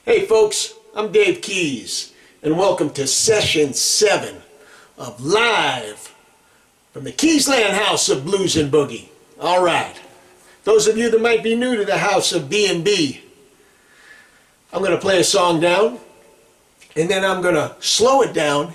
Hey folks, I'm Dave Keys, and welcome to Session 7 of Live from the Keyesland House of Blues and Boogie. Alright, those of you that might be new to the House of B&B, I'm going to play a song down, and then I'm going to slow it down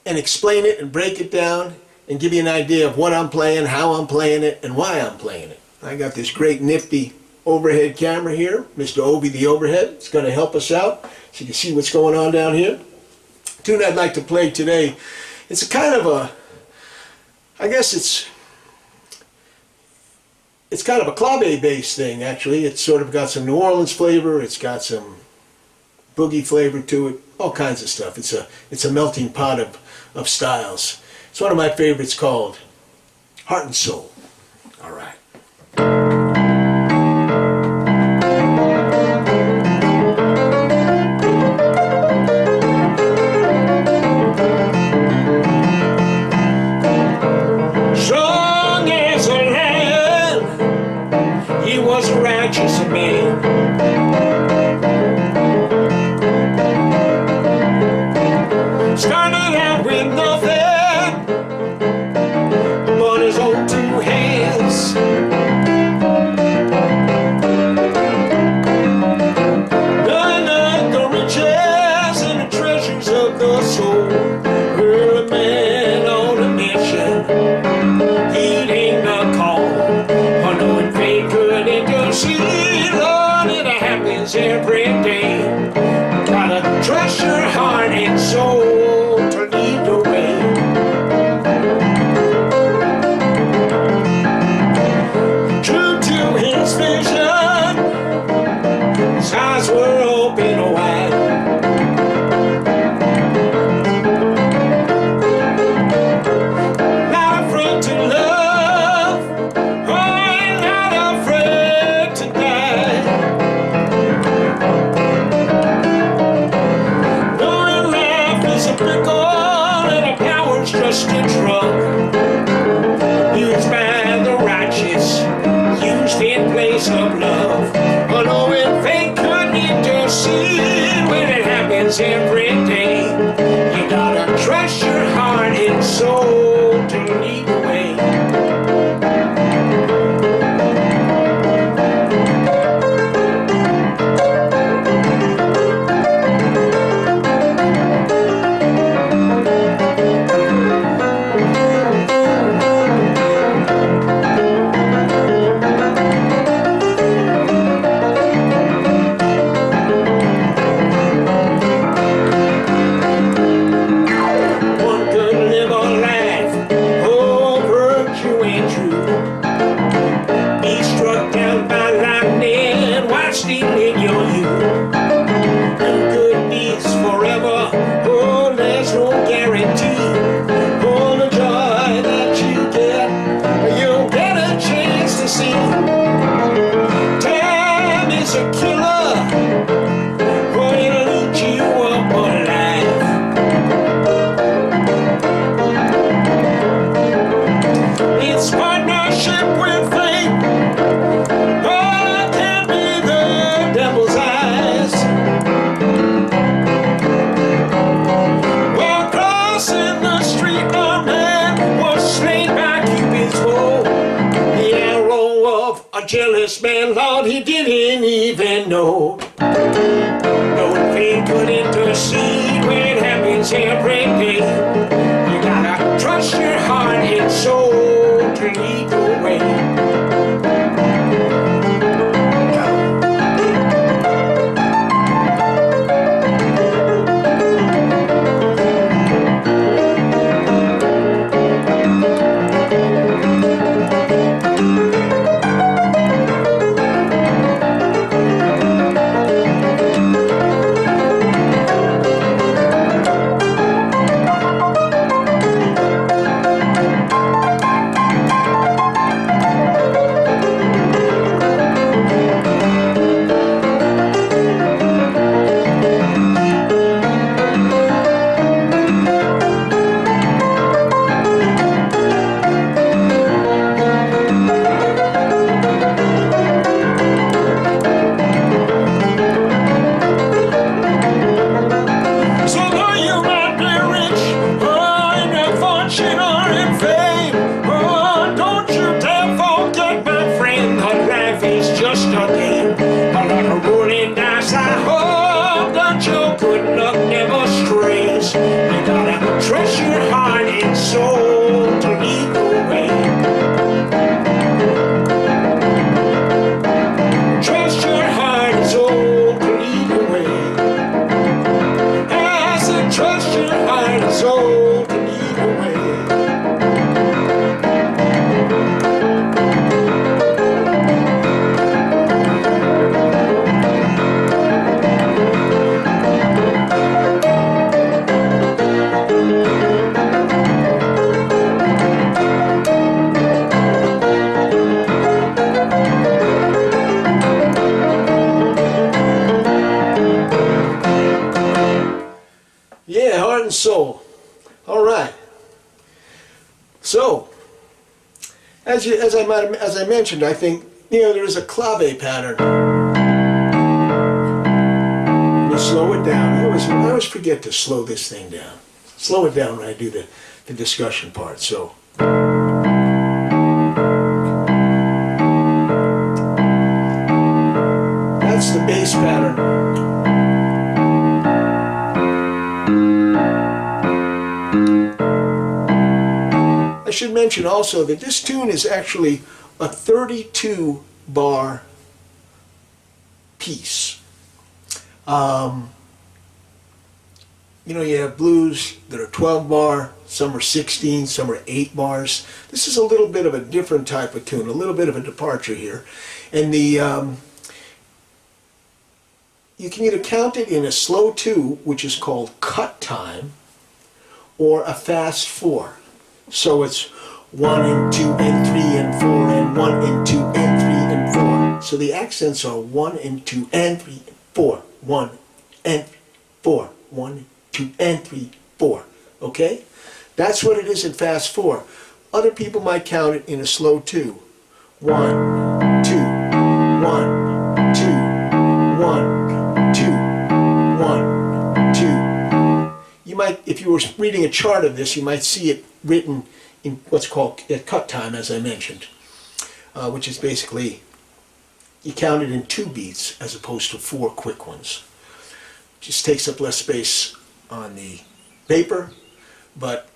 and explain it and break it down and give you an idea of what I'm playing, how I'm playing it, and why I'm playing it. I got this great nifty overhead camera here, Mr. Obi the Overhead. It's going to help us out so you can see what's going on down here. The tune I'd like to play today, it's a kind of a, I guess it's kind of a clave-based thing actually. It's sort of got some New Orleans flavor, it's got some boogie flavor to it, all kinds of stuff. It's a melting pot of styles. It's one of my favorites called Heart and Soul. All right. Righteous man, started out with nothing but his own two hands. None of the riches and the treasures of the soul. Well, a man on a mission, he'd ain't the call, unknowing fate could intercede. Lord, it happens every day. Gotta trust your heart and soul to lead the way. True to his vision, his eyes were open wide. Not afraid to love, oh, not afraid to die. Knowing life is a pickle and a power's just a drug, used by the righteous, used in place of love. Unknowing fate could intercede when it happens every day. You gotta trust your heart and soul to lead the way. Stealing your youth, and good deeds forever. Oh, there's no guarantee. Oh, the joy that you get, you'll get a chance to see. Time is a killer, oh, it'll eat you up alive. It's partnership with fate. Jealous man, Lord, he didn't even know. Knowing fate could intercede when it happens every day. You gotta trust your heart and soul to lead the way. and soul. All right. So, as I mentioned, I think there's a clave pattern. You slow it down. I always forget to slow this thing down. Slow it down when I do the discussion part. So. That's the bass pattern. I should mention also that this tune is actually a 32 bar piece. You have blues that are 12 bar, some are 16, some are 8 bars. This is a little bit of a different type of tune, a little bit of a departure here. And you can either count it in a slow 2, which is called cut time, or a fast 4. So it's 1 and 2 and 3 and 4 and 1 and 2 and 3 and 4. So the accents are 1 and 2 and 3 and 4. 1 and 4. 1, 2 and 3, 4. Okay? That's what it is in fast 4. Other people might count it in a slow 2. 1, 2, 1, 2, 1, 2, 1, 2. You might, if you were reading a chart of this, you might see it written in what's called cut time, as I mentioned, which is basically you count it in 2 beats as opposed to 4 quick ones. Just takes up less space on the paper, but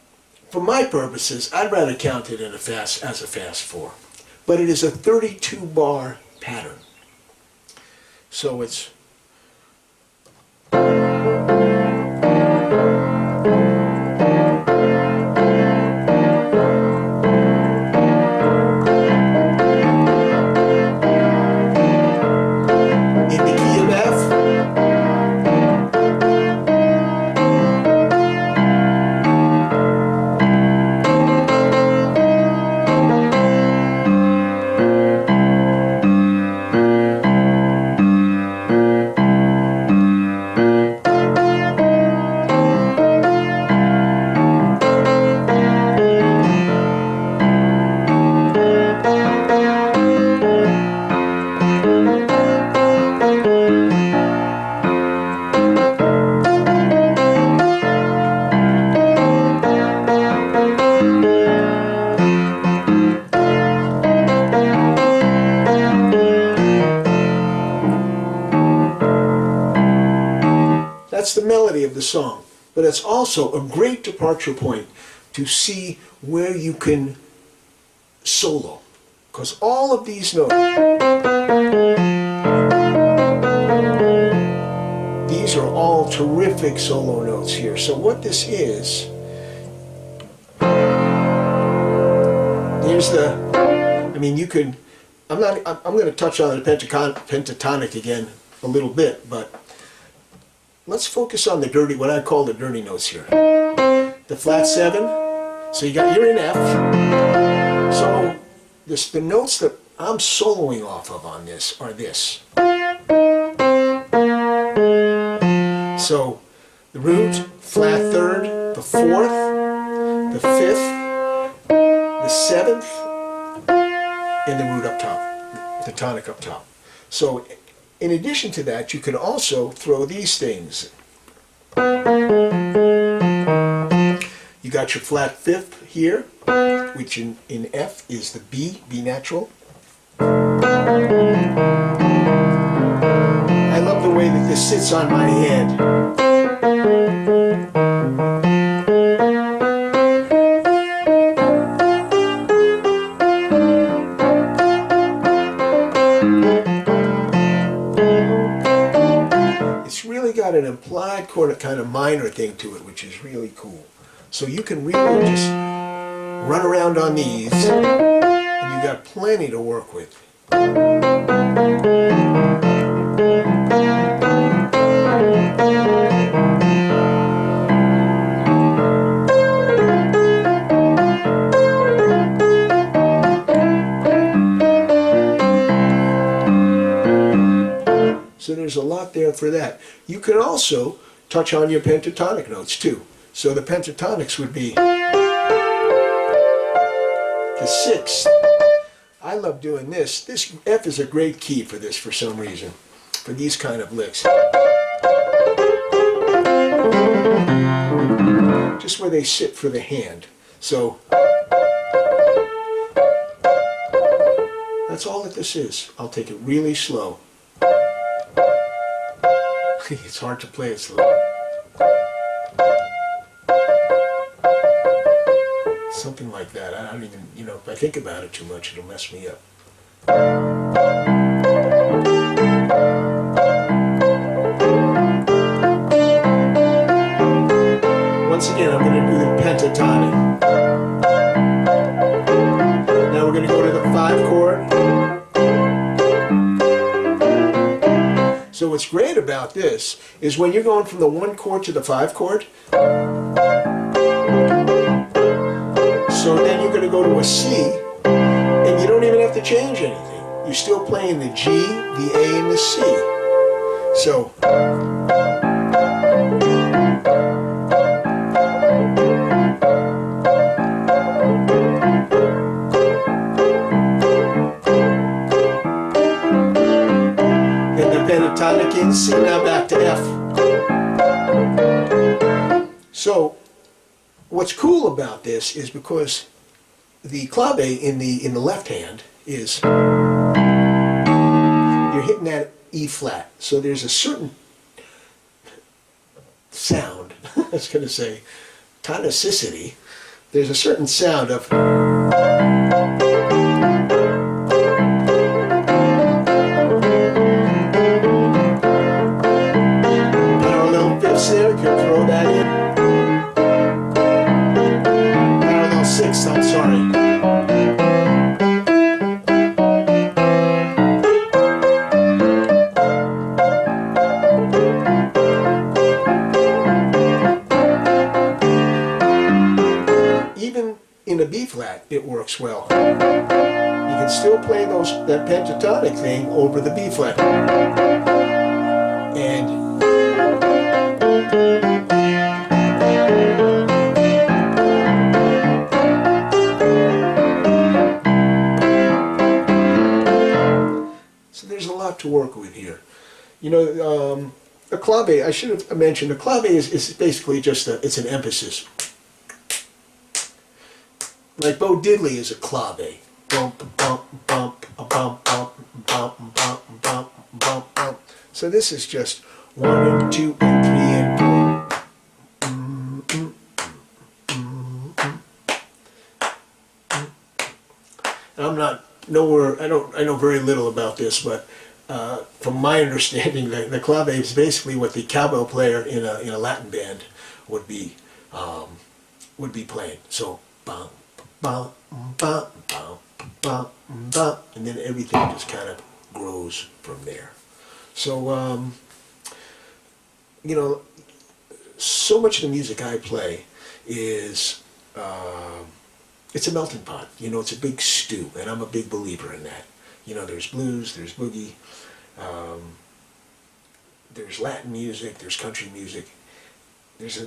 for my purposes, I'd rather count it in a fast 4. But it is a 32 bar pattern. So it's that's the melody of the song, but it's also a great departure point to see where you can solo, because all of these notes, these are all terrific solo notes here. So what this is, here's you can, I'm going to touch on the pentatonic again a little bit, but let's focus on what I call the dirty notes here. The flat 7, so you're in F. So the notes that I'm soloing off of on this are this. So the root, flat 3rd, the 4th, the 5th, the 7th, and the root up top, the tonic up top. So in addition to that, you can also throw these things. You got your flat 5th here, which in F is the B natural. I love the way that this sits on my head. Got an implied chord, kind of minor thing to it, which is really cool. So you can really just run around on these, and you got plenty to work with. So there's a lot there for that. You can also touch on your pentatonic notes too. So the pentatonics would be the sixth. I love doing this. This F is a great key for this for some reason, for these kind of licks. Just where they sit for the hand. So that's all that this is. I'll take it really slow. It's hard to play it slow. Something like that. I don't even, you know, if I think about it too much, it'll mess me up. Once again, I'm going to do the pentatonic. Now we're going to go to the 5 chord. So what's great about this is when you're going from the 1 chord to the 5 chord, so then you're going to go to a C, and you don't even have to change anything. You're still playing the G, the A, and the C. So pentatonic in C, now back to F. So what's cool about this is because the clave in the left hand is, you're hitting that E flat. So there's a certain sound, I was going to say tonicity, there's a certain sound of there, can throw that in. Parallel 6, I'm sorry. Even in a B flat, it works well. You can still play that pentatonic thing over the B flat. And to work with here. You know, a clave, I should have mentioned, a clave is basically just it's an emphasis. Like Bo Diddley is a clave. Bump, bump, bump, bump, bump, bump, bump, bump, bump, bump. So this is just 1 and 2 and 3 and 4. And I'm not nowhere, I know very little about this, but from my understanding, the clave is basically what the cowbell player in a Latin band would be playing. So bum bum bum bum bum bum, and then everything just kind of grows from there. So you know, so much of the music I play is it's a melting pot. You know, it's a big stew, and I'm a big believer in that. You know, there's blues, there's boogie, there's Latin music, there's country music,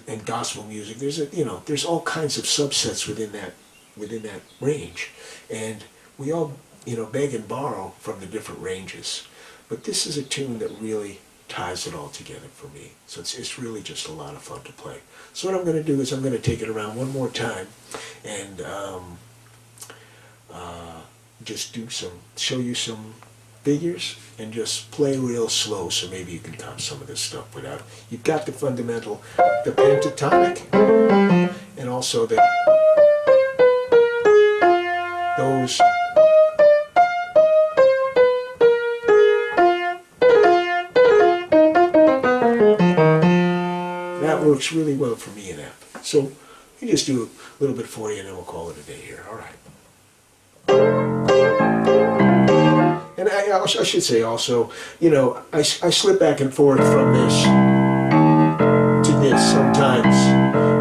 and gospel music. There's all kinds of subsets within that range, and we all, you know, beg and borrow from the different ranges. But this is a tune that really ties it all together for me. So it's really just a lot of fun to play. So what I'm going to do is I'm going to take it around one more time and just show you some figures and just play real slow, so maybe you can cop some of this stuff without. You've got the fundamental, the pentatonic, and also those. That works really well for me in F. So we just do a little bit for you and then we'll call it a day here. All right. And I should say also, you know, I slip back and forth from this to this sometimes,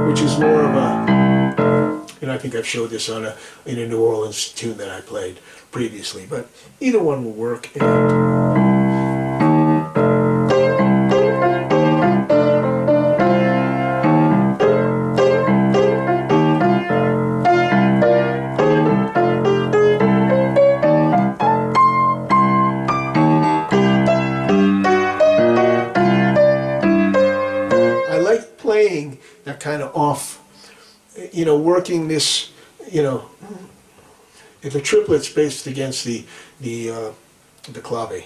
which is more of a, and I think I've showed this in a New Orleans tune that I played previously, but either one will work. And that kind of off, working this, the triplets based against the clave.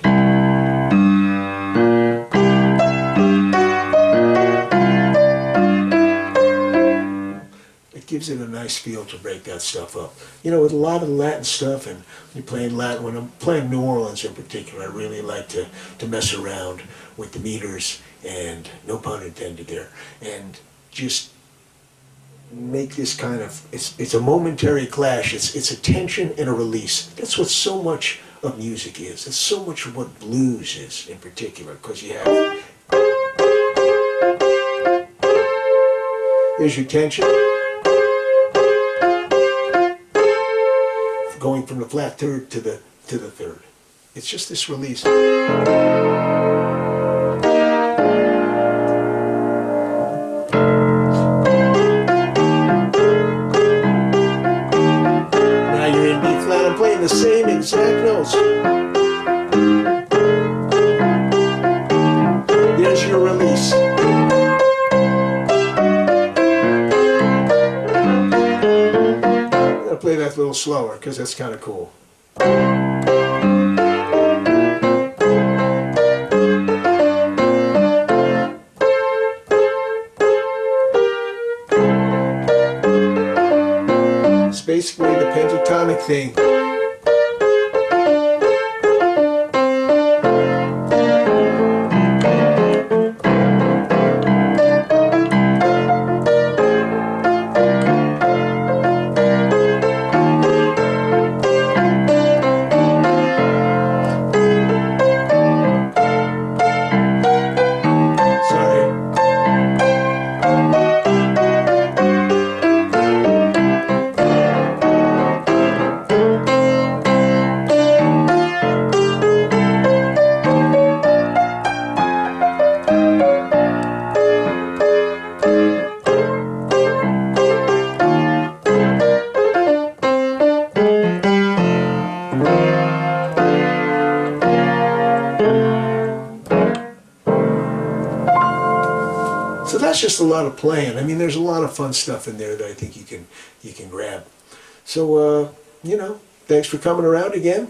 It gives it a nice feel to break that stuff up. With a lot of Latin stuff, and you're playing Latin, when I'm playing New Orleans in particular, I really like to mess around with the meters, and no pun intended there, and just make this kind of, it's a momentary clash, it's a tension and a release. That's what so much of music is. That's so much of what blues is in particular, because you have, there's your tension, going from the flat third to the third. It's just this release. Playing the same exact notes. There's your release. I'm gonna play that a little slower because that's kind of cool. It's basically the pentatonic thing. So that's just a lot of playing. I mean, there's a lot of fun stuff in there that I think you can grab. So thanks for coming around again.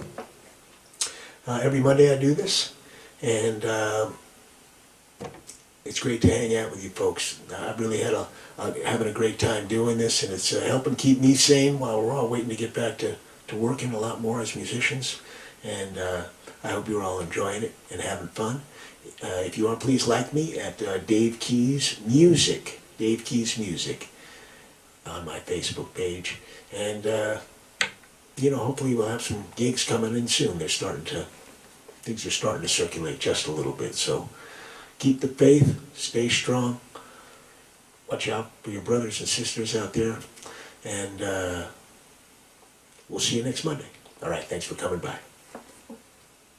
Every Monday I do this, and it's great to hang out with you folks. I've really had having a great time doing this, and it's helping keep me sane while we're all waiting to get back to working a lot more as musicians. And I hope you're all enjoying it and having fun. If you are, please like me at Dave Keys Music on my Facebook page. And, hopefully we'll have some gigs coming in soon. Things are starting to circulate just a little bit. So keep the faith, stay strong. Watch out for your brothers and sisters out there. And we'll see you next Monday. All right, thanks for coming by.